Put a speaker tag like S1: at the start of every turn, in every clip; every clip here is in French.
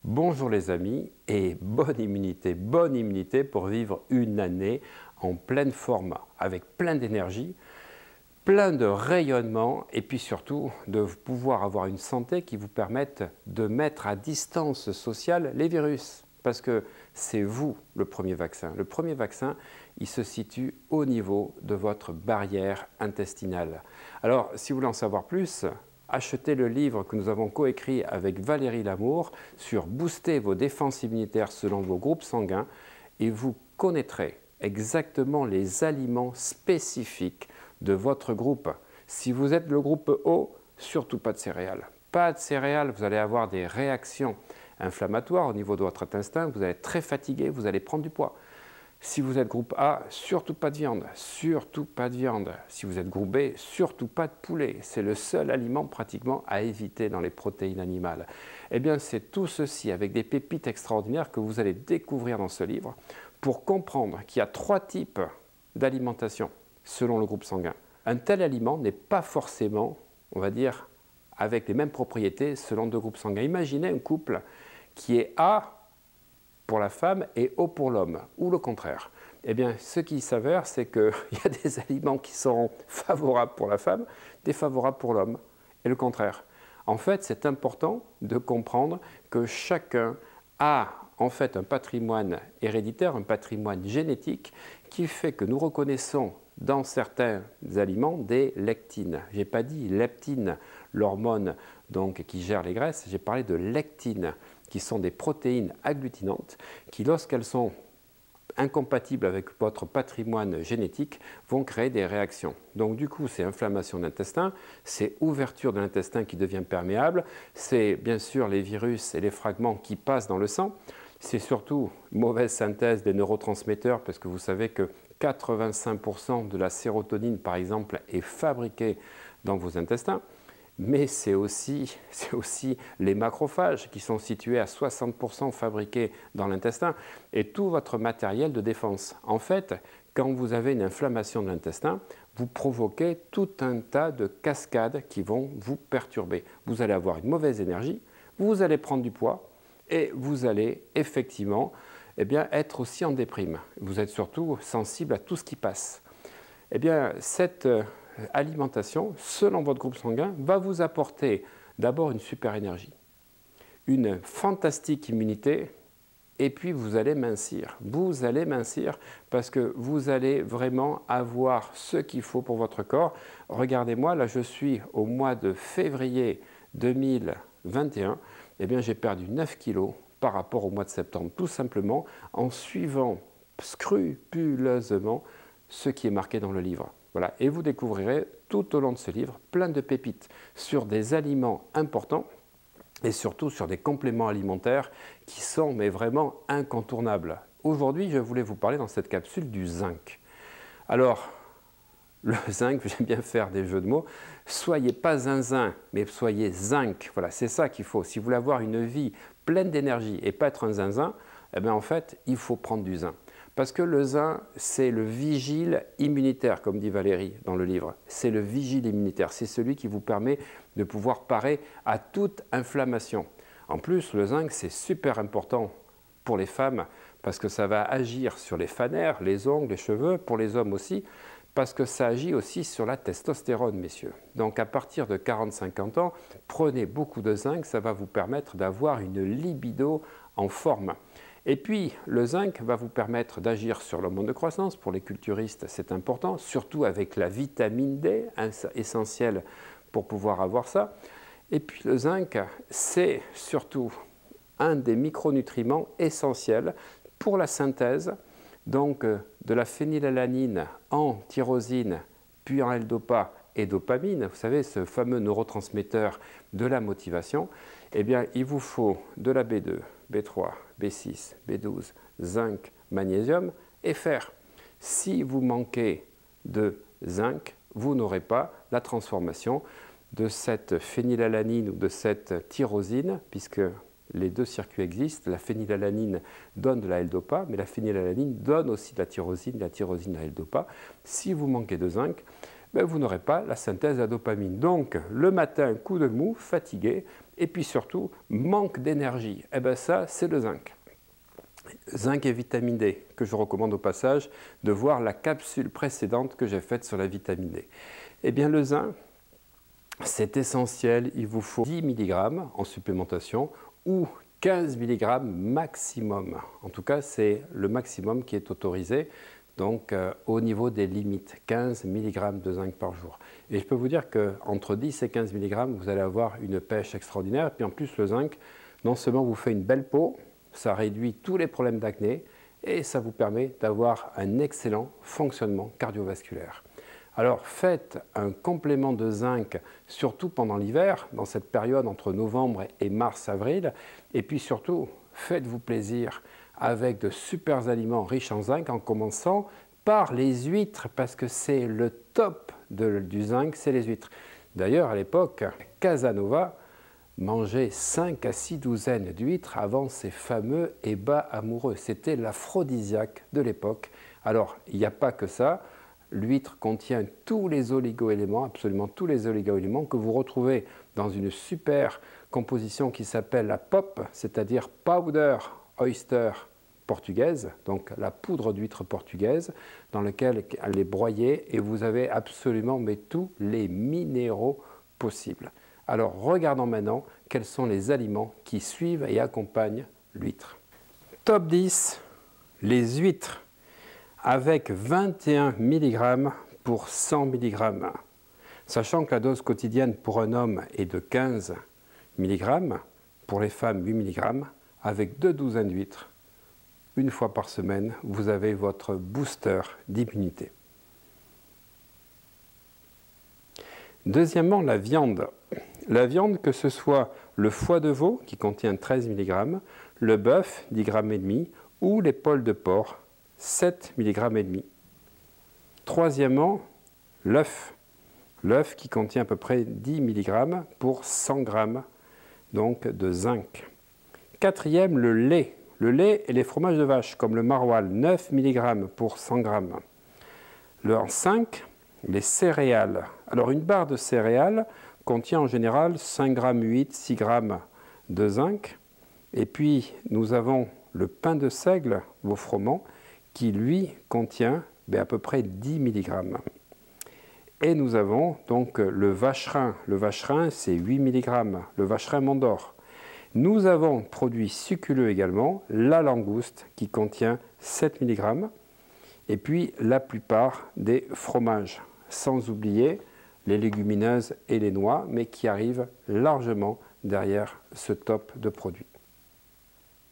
S1: Bonjour les amis et bonne immunité pour vivre une année en pleine forme, avec plein d'énergie, plein de rayonnement et puis surtout de pouvoir avoir une santé qui vous permette de mettre à distance sociale les virus. Parce que c'est vous le premier vaccin. Le premier vaccin, il se situe au niveau de votre barrière intestinale. Alors, si vous voulez en savoir plus, achetez le livre que nous avons coécrit avec Valérie Lamour sur booster vos défenses immunitaires selon vos groupes sanguins et vous connaîtrez exactement les aliments spécifiques de votre groupe. Si vous êtes le groupe O, surtout pas de céréales. Pas de céréales, vous allez avoir des réactions inflammatoires au niveau de votre intestin, vous allez être très fatigué, vous allez prendre du poids. Si vous êtes groupe A, surtout pas de viande, surtout pas de viande. Si vous êtes groupe B, surtout pas de poulet. C'est le seul aliment pratiquement à éviter dans les protéines animales. Eh bien, c'est tout ceci avec des pépites extraordinaires que vous allez découvrir dans ce livre pour comprendre qu'il y a 3 types d'alimentation selon le groupe sanguin. Un tel aliment n'est pas forcément, on va dire, avec les mêmes propriétés selon 2 groupes sanguins. Imaginez un couple qui est A pour la femme et O pour l'homme, ou le contraire. Eh bien, ce qui s'avère, c'est qu'il y a des aliments qui seront favorables pour la femme, défavorables pour l'homme, et le contraire. En fait, c'est important de comprendre que chacun a en fait un patrimoine héréditaire, un patrimoine génétique, qui fait que nous reconnaissons dans certains aliments des lectines. Je n'ai pas dit leptine, l'hormone qui gère les graisses, j'ai parlé de lectines, qui sont des protéines agglutinantes, qui lorsqu'elles sont incompatibles avec votre patrimoine génétique, vont créer des réactions. Donc du coup, c'est inflammation de l'intestin, c'est ouverture de l'intestin qui devient perméable, c'est bien sûr les virus et les fragments qui passent dans le sang, c'est surtout mauvaise synthèse des neurotransmetteurs, parce que vous savez que 85% de la sérotonine, par exemple, est fabriquée dans vos intestins. Mais c'est aussi les macrophages qui sont situés à 60% fabriqués dans l'intestin et tout votre matériel de défense. En fait, quand vous avez une inflammation de l'intestin, vous provoquez tout un tas de cascades qui vont vous perturber. Vous allez avoir une mauvaise énergie, vous allez prendre du poids et vous allez effectivement être aussi en déprime. Vous êtes surtout sensible à tout ce qui passe. Eh bien, cette alimentation, selon votre groupe sanguin, va vous apporter d'abord une super énergie, une fantastique immunité, et puis vous allez mincir. Vous allez mincir parce que vous allez vraiment avoir ce qu'il faut pour votre corps. Regardez-moi, là je suis au mois de février 2021, eh bien j'ai perdu 9 kilos par rapport au mois de septembre, tout simplement en suivant scrupuleusement ce qui est marqué dans le livre. Voilà. Et vous découvrirez tout au long de ce livre plein de pépites sur des aliments importants et surtout sur des compléments alimentaires qui sont mais vraiment incontournables. Aujourd'hui, je voulais vous parler dans cette capsule du zinc. Alors, le zinc, j'aime bien faire des jeux de mots, soyez pas zinzin, mais soyez zinc. Voilà, c'est ça qu'il faut. Si vous voulez avoir une vie pleine d'énergie et pas être un zinzin, eh bien en fait, il faut prendre du zinc. Parce que le zinc, c'est le vigile immunitaire, comme dit Valérie dans le livre. C'est le vigile immunitaire, c'est celui qui vous permet de pouvoir parer à toute inflammation. En plus, le zinc, c'est super important pour les femmes parce que ça va agir sur les fanères, les ongles, les cheveux, pour les hommes aussi, parce que ça agit aussi sur la testostérone, messieurs. Donc à partir de 40-50 ans, prenez beaucoup de zinc, ça va vous permettre d'avoir une libido en forme. Et puis, le zinc va vous permettre d'agir sur l'hormone de croissance. Pour les culturistes, c'est important, surtout avec la vitamine D, essentielle pour pouvoir avoir ça. Et puis, le zinc, c'est surtout un des micronutriments essentiels pour la synthèse de la phénylalanine en tyrosine, puis en L-dopa et dopamine. Vous savez, ce fameux neurotransmetteur de la motivation. Eh bien, il vous faut de la B2, B3, B6, B12, zinc, magnésium et fer. Si vous manquez de zinc, vous n'aurez pas la transformation de cette phénylalanine ou de cette tyrosine, puisque les 2 circuits existent. La phénylalanine donne de la L-dopa, mais la phénylalanine donne aussi de la tyrosine de la L-dopa. Si vous manquez de zinc, vous n'aurez pas la synthèse de la dopamine. Donc, le matin, coup de mou, fatigué, et puis surtout manque d'énergie. Eh bien ça, c'est le zinc. Zinc et vitamine D, que je recommande au passage de voir la capsule précédente que j'ai faite sur la vitamine D. Eh bien le zinc, c'est essentiel, il vous faut 10 mg en supplémentation ou 15 mg maximum. En tout cas, c'est le maximum qui est autorisé, donc au niveau des limites, 15 mg de zinc par jour. Et je peux vous dire qu'entre 10 et 15 mg, vous allez avoir une pêche extraordinaire. Et puis en plus, le zinc, non seulement vous fait une belle peau, ça réduit tous les problèmes d'acné et ça vous permet d'avoir un excellent fonctionnement cardiovasculaire. Alors faites un complément de zinc, surtout pendant l'hiver, dans cette période entre novembre et mars-avril. Et puis surtout, faites-vous plaisir avec de super aliments riches en zinc, en commençant par les huîtres, parce que c'est le top du zinc, c'est les huîtres. D'ailleurs, à l'époque, Casanova mangeait 5 à 6 douzaines d'huîtres avant ses fameux ébats amoureux. C'était l'aphrodisiaque de l'époque. Alors, il n'y a pas que ça. L'huître contient tous les oligo-éléments, absolument tous les oligo-éléments que vous retrouvez dans une super composition qui s'appelle la POP, c'est-à-dire Powder Oyster portugaise, donc la poudre d'huître portugaise, dans laquelle elle est broyée et vous avez absolument tous les minéraux possibles. Alors regardons maintenant quels sont les aliments qui suivent et accompagnent l'huître. Top 10, les huîtres, avec 21 mg pour 100 mg. Sachant que la dose quotidienne pour un homme est de 15 mg, pour les femmes 8 mg, avec 2 douzaines d'huîtres, une fois par semaine, vous avez votre booster d'immunité. Deuxièmement, la viande. La viande, que ce soit le foie de veau, qui contient 13 mg, le bœuf, 10 grammes et demi, ou l'épaule de porc, 7 mg et demi. Troisièmement, l'œuf. L'œuf qui contient à peu près 10 mg pour 100 g donc de zinc. Quatrième, le lait. Le lait et les fromages de vache, comme le maroilles, 9 mg pour 100 g. Le 5, les céréales. Alors une barre de céréales contient en général 5 g 8, 6 g de zinc. Et puis nous avons le pain de seigle, vos froment, qui lui contient à peu près 10 mg. Et nous avons donc le vacherin. Le vacherin, c'est 8 mg, le vacherin Mont d'Or. Nous avons produit succuleux également, la langouste qui contient 7 mg. Et puis la plupart des fromages, sans oublier les légumineuses et les noix, mais qui arrivent largement derrière ce top de produits.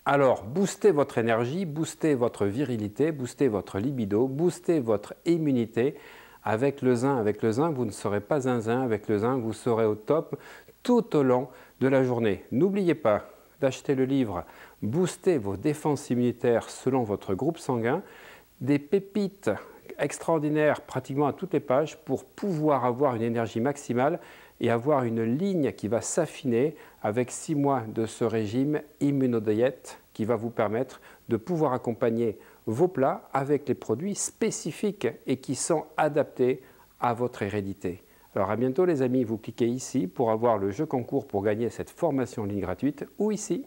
S1: Alors, boostez votre énergie, boostez votre virilité, boostez votre libido, boostez votre immunité avec le zinc. Avec le zinc, vous ne serez pas zinzin. Avec le zinc, vous serez au top tout au long de la journée. N'oubliez pas d'acheter le livre « Booster vos défenses immunitaires selon votre groupe sanguin », des pépites extraordinaires pratiquement à toutes les pages pour pouvoir avoir une énergie maximale et avoir une ligne qui va s'affiner avec 6 mois de ce régime immunodiète qui va vous permettre de pouvoir accompagner vos plats avec les produits spécifiques et qui sont adaptés à votre hérédité. Alors à bientôt les amis, vous cliquez ici pour avoir le jeu concours pour gagner cette formation en ligne gratuite ou ici.